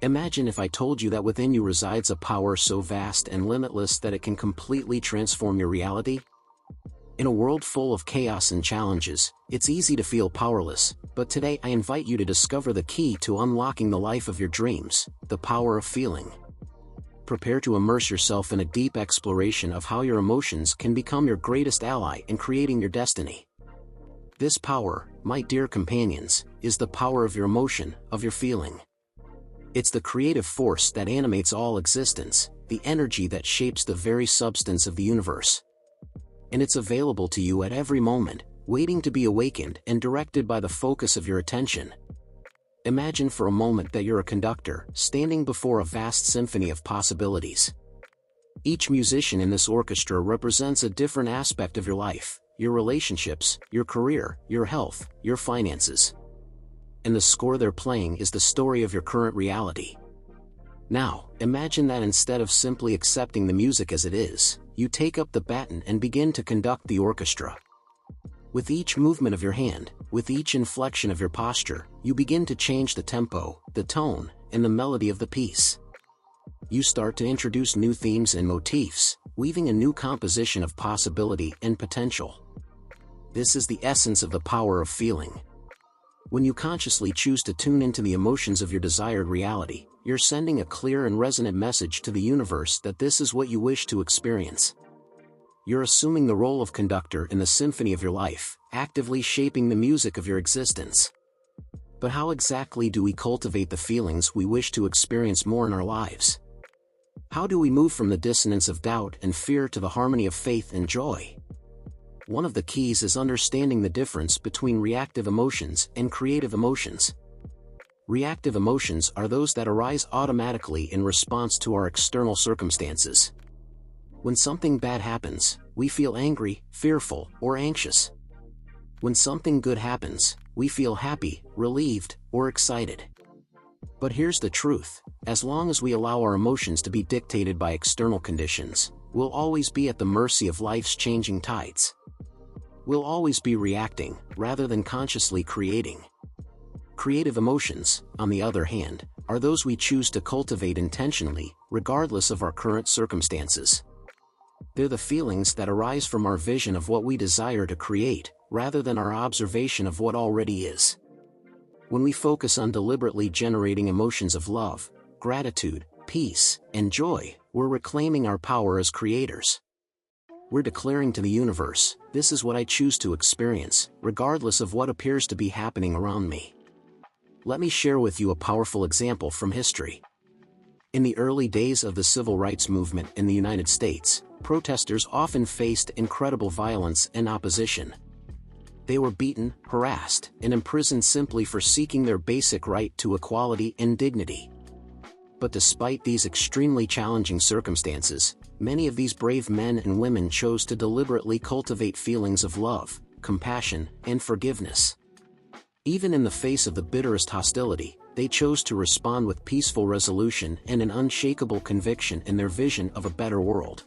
Imagine if I told you that within you resides a power so vast and limitless that it can completely transform your reality? In a world full of chaos and challenges, it's easy to feel powerless, but today I invite you to discover the key to unlocking the life of your dreams, the power of feeling. Prepare to immerse yourself in a deep exploration of how your emotions can become your greatest ally in creating your destiny. This power, my dear companions, is the power of your emotion, of your feeling. It's the creative force that animates all existence, the energy that shapes the very substance of the universe. And it's available to you at every moment, waiting to be awakened and directed by the focus of your attention. Imagine for a moment that you're a conductor, standing before a vast symphony of possibilities. Each musician in this orchestra represents a different aspect of your life, your relationships, your career, your health, your finances. And the score they're playing is the story of your current reality. Now, imagine that instead of simply accepting the music as it is, you take up the baton and begin to conduct the orchestra. With each movement of your hand, with each inflection of your posture, you begin to change the tempo, the tone, and the melody of the piece. You start to introduce new themes and motifs, weaving a new composition of possibility and potential. This is the essence of the power of feeling. When you consciously choose to tune into the emotions of your desired reality, you're sending a clear and resonant message to the universe that this is what you wish to experience. You're assuming the role of conductor in the symphony of your life, actively shaping the music of your existence. But how exactly do we cultivate the feelings we wish to experience more in our lives? How do we move from the dissonance of doubt and fear to the harmony of faith and joy? One of the keys is understanding the difference between reactive emotions and creative emotions. Reactive emotions are those that arise automatically in response to our external circumstances. When something bad happens, we feel angry, fearful, or anxious. When something good happens, we feel happy, relieved, or excited. But here's the truth: as long as we allow our emotions to be dictated by external conditions, we'll always be at the mercy of life's changing tides. We'll always be reacting, rather than consciously creating. Creative emotions, on the other hand, are those we choose to cultivate intentionally, regardless of our current circumstances. They're the feelings that arise from our vision of what we desire to create, rather than our observation of what already is. When we focus on deliberately generating emotions of love, gratitude, peace, and joy, we're reclaiming our power as creators. We're declaring to the universe, this is what I choose to experience, regardless of what appears to be happening around me. Let me share with you a powerful example from history. In the early days of the civil rights movement in the United States, protesters often faced incredible violence and opposition. They were beaten, harassed, and imprisoned simply for seeking their basic right to equality and dignity. But despite these extremely challenging circumstances, many of these brave men and women chose to deliberately cultivate feelings of love, compassion, and forgiveness. Even in the face of the bitterest hostility, they chose to respond with peaceful resolution and an unshakable conviction in their vision of a better world.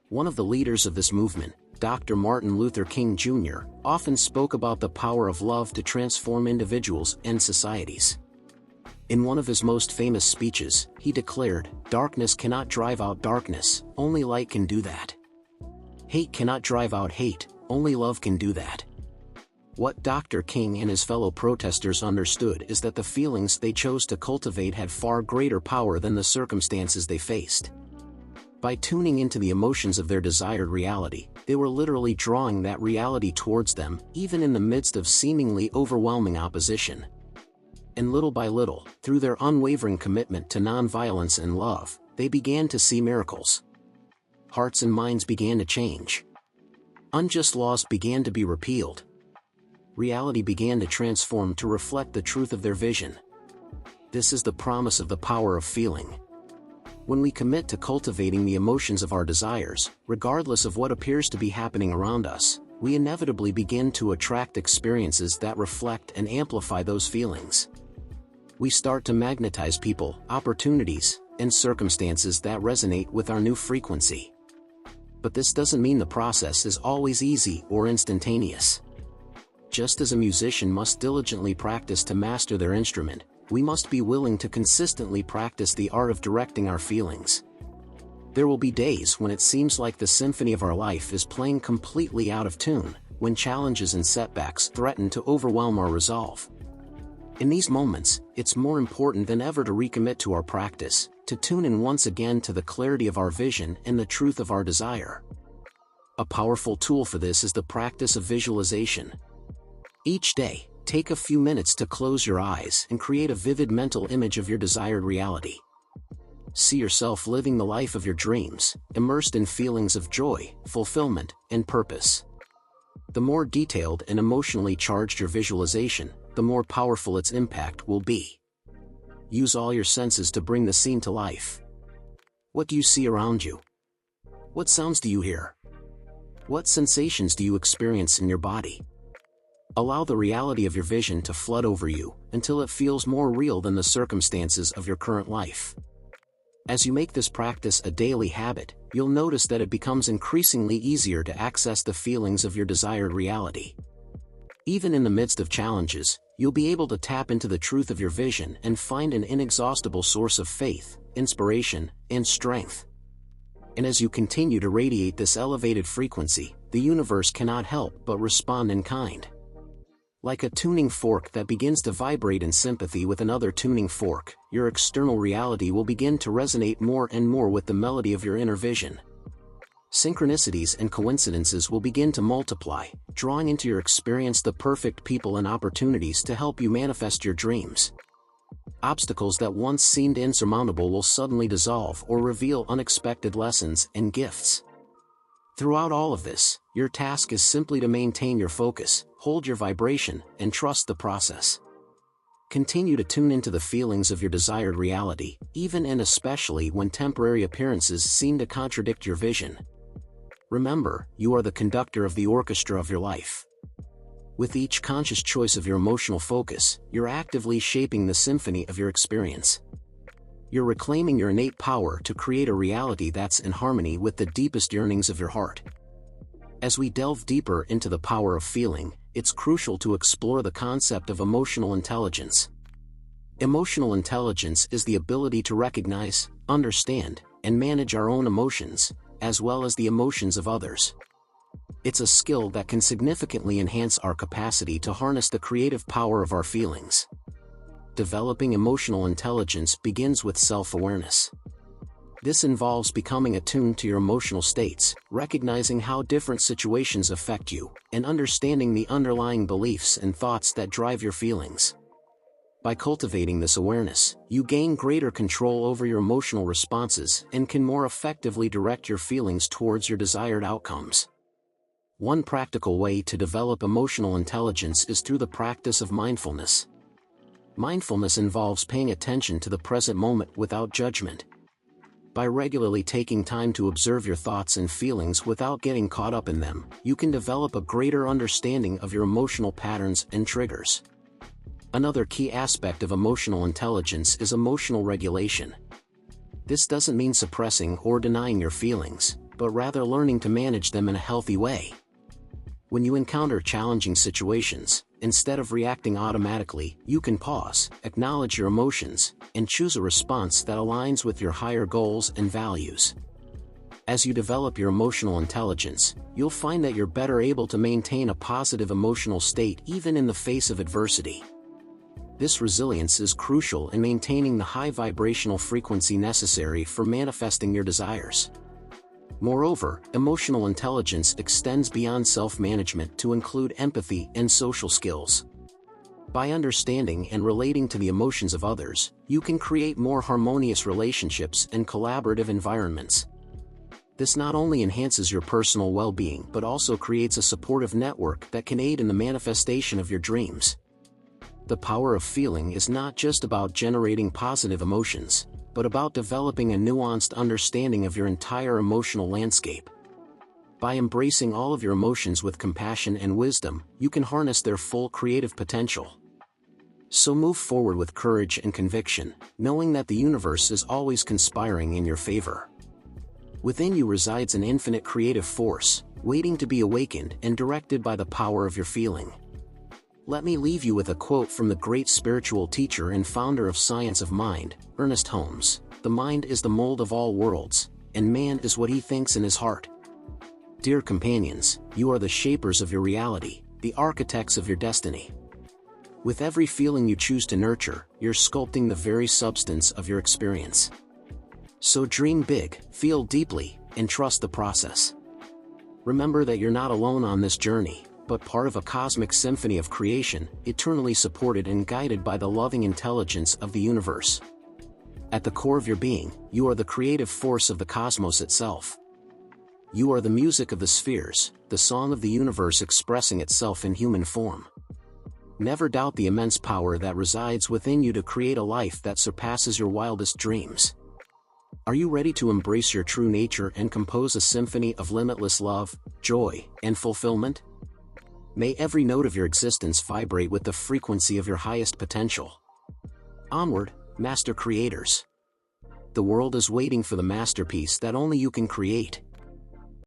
One of the leaders of this movement, Dr. Martin Luther King Jr., often spoke about the power of love to transform individuals and societies. In one of his most famous speeches, he declared, "Darkness cannot drive out darkness, only light can do that. Hate cannot drive out hate, only love can do that." What Dr. King and his fellow protesters understood is that the feelings they chose to cultivate had far greater power than the circumstances they faced. By tuning into the emotions of their desired reality, they were literally drawing that reality towards them, even in the midst of seemingly overwhelming opposition. And little by little, through their unwavering commitment to nonviolence and love, they began to see miracles. Hearts and minds began to change. Unjust laws began to be repealed. Reality began to transform to reflect the truth of their vision. This is the promise of the power of feeling. When we commit to cultivating the emotions of our desires, regardless of what appears to be happening around us, we inevitably begin to attract experiences that reflect and amplify those feelings. We start to magnetize people, opportunities, and circumstances that resonate with our new frequency. But this doesn't mean the process is always easy or instantaneous. Just as a musician must diligently practice to master their instrument, we must be willing to consistently practice the art of directing our feelings. There will be days when it seems like the symphony of our life is playing completely out of tune, when challenges and setbacks threaten to overwhelm our resolve. In these moments, it's more important than ever to recommit to our practice, to tune in once again to the clarity of our vision and the truth of our desire. A powerful tool for this is the practice of visualization. Each day, take a few minutes to close your eyes and create a vivid mental image of your desired reality. See yourself living the life of your dreams, immersed in feelings of joy, fulfillment, and purpose. The more detailed and emotionally charged your visualization, the more powerful its impact will be. Use all your senses to bring the scene to life. What do you see around you? What sounds do you hear? What sensations do you experience in your body? Allow the reality of your vision to flood over you until it feels more real than the circumstances of your current life. As you make this practice a daily habit, you'll notice that it becomes increasingly easier to access the feelings of your desired reality. Even in the midst of challenges, you'll be able to tap into the truth of your vision and find an inexhaustible source of faith, inspiration, and strength. And as you continue to radiate this elevated frequency, the universe cannot help but respond in kind. Like a tuning fork that begins to vibrate in sympathy with another tuning fork, your external reality will begin to resonate more and more with the melody of your inner vision. Synchronicities and coincidences will begin to multiply, drawing into your experience the perfect people and opportunities to help you manifest your dreams. Obstacles that once seemed insurmountable will suddenly dissolve or reveal unexpected lessons and gifts. Throughout all of this, your task is simply to maintain your focus, hold your vibration, and trust the process. Continue to tune into the feelings of your desired reality, even and especially when temporary appearances seem to contradict your vision. Remember, you are the conductor of the orchestra of your life. With each conscious choice of your emotional focus, you're actively shaping the symphony of your experience. You're reclaiming your innate power to create a reality that's in harmony with the deepest yearnings of your heart. As we delve deeper into the power of feeling, it's crucial to explore the concept of emotional intelligence. Emotional intelligence is the ability to recognize, understand, and manage our own emotions, as well as the emotions of others. It's a skill that can significantly enhance our capacity to harness the creative power of our feelings. Developing emotional intelligence begins with self-awareness. This involves becoming attuned to your emotional states, recognizing how different situations affect you, and understanding the underlying beliefs and thoughts that drive your feelings. By cultivating this awareness, you gain greater control over your emotional responses and can more effectively direct your feelings towards your desired outcomes. One practical way to develop emotional intelligence is through the practice of mindfulness. Mindfulness involves paying attention to the present moment without judgment. By regularly taking time to observe your thoughts and feelings without getting caught up in them, you can develop a greater understanding of your emotional patterns and triggers. Another key aspect of emotional intelligence is emotional regulation. This doesn't mean suppressing or denying your feelings, but rather learning to manage them in a healthy way. When you encounter challenging situations, instead of reacting automatically, you can pause, acknowledge your emotions, and choose a response that aligns with your higher goals and values. As you develop your emotional intelligence, you'll find that you're better able to maintain a positive emotional state even in the face of adversity. This resilience is crucial in maintaining the high vibrational frequency necessary for manifesting your desires. Moreover, emotional intelligence extends beyond self-management to include empathy and social skills. By understanding and relating to the emotions of others, you can create more harmonious relationships and collaborative environments. This not only enhances your personal well-being but also creates a supportive network that can aid in the manifestation of your dreams. The power of feeling is not just about generating positive emotions, but about developing a nuanced understanding of your entire emotional landscape. By embracing all of your emotions with compassion and wisdom, you can harness their full creative potential. So move forward with courage and conviction, knowing that the universe is always conspiring in your favor. Within you resides an infinite creative force, waiting to be awakened and directed by the power of your feeling. Let me leave you with a quote from the great spiritual teacher and founder of Science of Mind, Ernest Holmes: "The mind is the mold of all worlds, and man is what he thinks in his heart." Dear companions, you are the shapers of your reality, the architects of your destiny. With every feeling you choose to nurture, you're sculpting the very substance of your experience. So dream big, feel deeply, and trust the process. Remember that you're not alone on this journey, but part of a cosmic symphony of creation, eternally supported and guided by the loving intelligence of the universe. At the core of your being, you are the creative force of the cosmos itself. You are the music of the spheres, the song of the universe expressing itself in human form. Never doubt the immense power that resides within you to create a life that surpasses your wildest dreams. Are you ready to embrace your true nature and compose a symphony of limitless love, joy, and fulfillment? May every note of your existence vibrate with the frequency of your highest potential. Onward, master creators. The world is waiting for the masterpiece that only you can create.